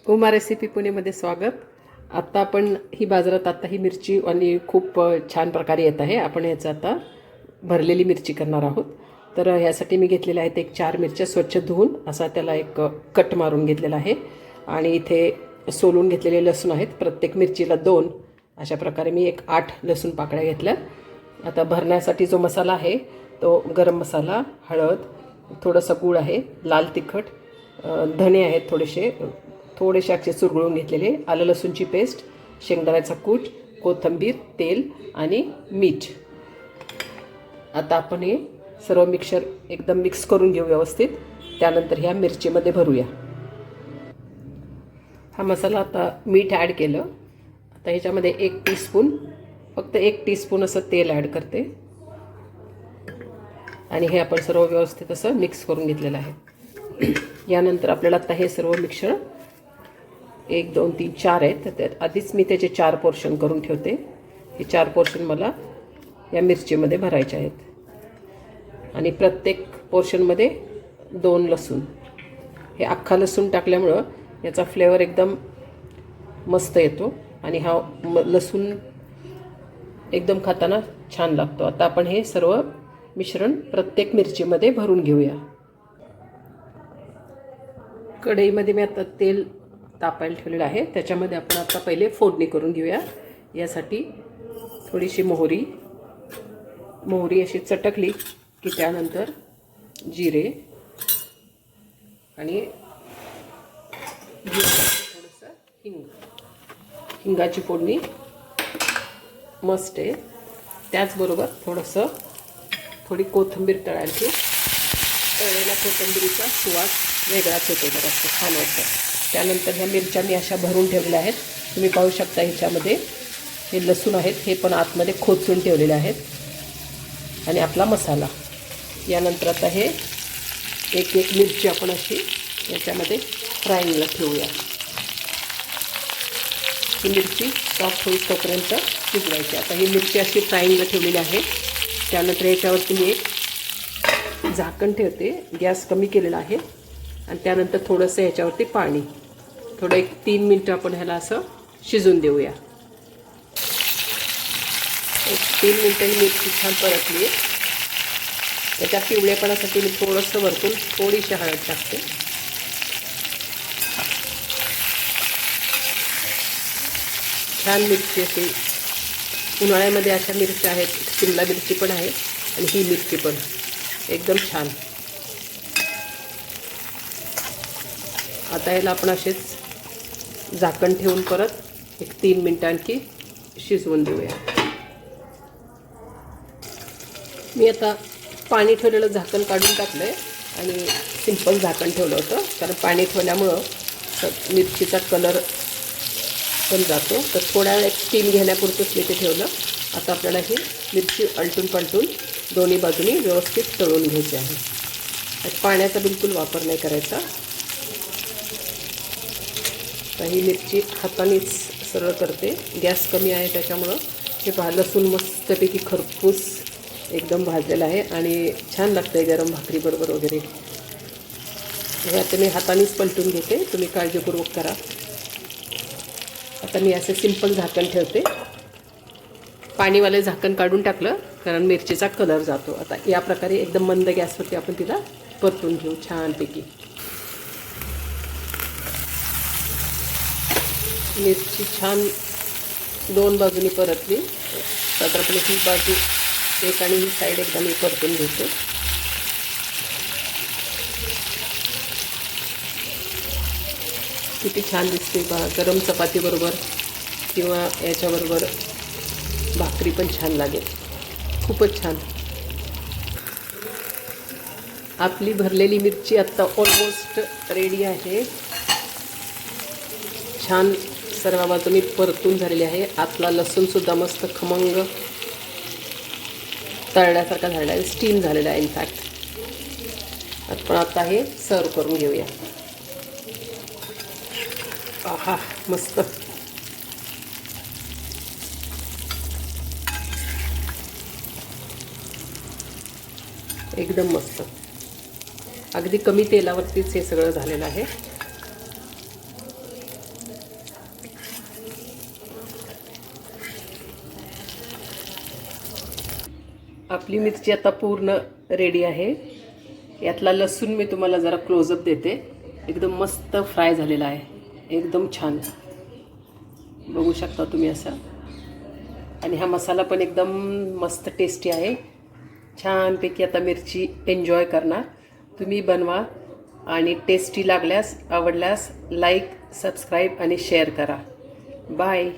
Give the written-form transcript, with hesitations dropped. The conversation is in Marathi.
उमा रेसिपी पुणेमध्ये स्वागत. आत्ता आपण ही बाजारात आता ही मिरची आणि खूप छान प्रकारे येत आहे. आपण याचं आता भरलेली मिरची करणार आहोत. तर ह्यासाठी मी घेतलेल्या आहेत एक 4 मिरच्या स्वच्छ धुवून असा त्याला एक कट मारून घेतलेला आहे. आणि इथे सोलून घेतलेले लसूण आहेत, प्रत्येक मिरचीला 2. अशा प्रकारे मी एक 8 लसूण पाकळ्या घेतल्या. आता भरण्यासाठी जो मसाला आहे तो गरम मसाला, हळद, थोडंसं गूळ आहे, लाल तिखट, धणे आहेत थोडेसे अक्षे चुरगळून घेतलेले, आलं लसूणची पेस्ट, शेंगदाण्याचा कूट, कोथिंबीर, तेल आणि मीठ. आता आपण हे सर्व मिक्सर एकदम मिक्स करून घेऊ व्यवस्थित. त्यानंतर ह्या मिरचीमध्ये भरूया. हा मसाला आता मीठ ॲड केलं. आता ह्याच्यामध्ये 1 टीस्पून, फक्त 1 टीस्पून असं तेल ॲड करते आणि हे आपण सर्व व्यवस्थित असं मिक्स करून घेतलेलं आहे. यानंतर आपल्याला आता हे सर्व मिक्सर 1 2 3 4 आहेत, तर त्यात आधीच मी त्याचे 4 पोर्शन करून ठेवते. हे 4 पोर्शन मला या मिरचीमध्ये भरायचे आहेत आणि प्रत्येक पोर्शनमध्ये 2 लसूण. हे अख्खा लसूण टाकल्यामुळं याचा फ्लेवर एकदम मस्त येतो आणि हा लसूण एकदम खाताना छान लागतो. आता आपण हे सर्व मिश्रण प्रत्येक मिरचीमध्ये भरून घेऊया. कढईमध्ये मी आता तेल तापायला ठेवलेलं आहे. त्याच्यामध्ये आपण आता पहिले फोडणी करून घेऊया. यासाठी थोडीशी मोहरी अशी चटकली की त्यानंतर जिरे आणि थोडंसं हिंगाची फोडणी मस्त आहे. त्याचबरोबर थोडी कोथिंबीर तळायची. तळलेल्या कोथिंबीरीचा सुवास वेगळाच येतो, जरासं छान वाटतं. त्यानंतर ह्या मिरच्या मी अशा भरून ठेवलेल्या आहेत. तुम्ही पाहू शकता ह्याच्यामध्ये हे लसूण आहेत, हे पण आतमध्ये खोचून ठेवलेले आहेत. आणि आपला मसाला. यानंतर आता हे एक मिरची आपण अशी याच्यामध्ये फ्राईंगला ठेवूया. ही मिरची सॉफ्ट होईल तोपर्यंत शिजवायची. आता ही मिरची अशी फ्राईंगला ठेवलेली आहे. त्यानंतर याच्यावरती मी एक झाकण ठेवते. गॅस कमी केलेला आहे आणि त्यानंतर थोडंसं ह्याच्यावरती पाणी, थोडं 3 मिनटं आपण ह्याला असं शिजून देऊया. 3 मिनटं ही मिरची छान परतली. त्याच्या पिवळेपणासाठी मी थोडंसं वरतून थोडीशी हळद टाकते. छान मिरची अशी उन्हाळ्यामध्ये अशा मिरच्या आहेत. शिमला मिरची पण आहे आणि ही मिरची पण एकदम छान. आता याला आपण असेच झाकण ठेवून परत 3 मिनटं आणखी शिजवून देऊया. मी आता पाणी ठेवलेलं झाकण काढून टाकलं आहे आणि सिंपल झाकण ठेवलं होतं, कारण पाणी ठेवल्यामुळं मिरचीचा कलर पण जातो. तर थोड्या वेळ स्टीम घेण्यापुरतंच मी ते ठेवलं. आता आपल्याला ही मिरची अलटून पलटून दोन्ही बाजूनी व्यवस्थित तळून घ्यायची आहे. पाण्याचा बिलकुल वापर नाही करायचा. तर ही मिरची हातानेच सरळ करते. गॅस कमी आहे त्याच्यामुळं. हे पहा, लसूण मस्तपैकी खरपूस एकदम भाजलेलं आहे आणि छान लागतं आहे गरम भाकरीबरोबर वगैरे. हे आता मी हातानेच पलटून घेते, तुम्ही काळजीपूर्वक करा. आता मी असं सिंपल झाकण ठेवते. पाणीवाले झाकण काढून टाकलं कारण मिरचीचा कलर जातो. आता या प्रकारे एकदम मंद गॅसवरती आपण तिला परतून घेऊ छानपैकी. मिरची छान 2 बाजूनी परतली. साधारणपणे ही बाजू एक आणि ही साईड एकदा मी परतून घेतो. किती छान दिसते बघा. गरम चपातीबरोबर किंवा याच्याबरोबर भाकरी पण छान लागेल. खूपच छान. आपली भरलेली मिरची आत्ता ऑलमोस्ट रेडी आहे. छान सर्व बाजूनी परतून झालेली आहे. आतला लसूणसुद्धा मस्त खमंग तळण्यासारखा झालेला आहे, स्टीम झालेला आहे इनफॅक्ट. आपण आता हे सर्व करून घेऊया. आहा, मस्त. एकदम मस्त. अगदी कमी तेलावरतीच हे सगळं झालेलं आहे. आपली मिरची आता पूर्ण रेडी आहे. यातला लसूण मी तुम्हाला जरा क्लोजअप देते. एकदम मस्त फ्राय झालेला आहे, एकदम छान बघू शकता तुम्ही असं. आणि हा मसाला पण एकदम मस्त टेस्टी आहे. छानपैकी आता मिरची एन्जॉय करणार. तुम्ही बनवा आणि टेस्टी लागल्यास आवडल्यास लाईक सबस्क्राईब आणि शेअर करा. बाय.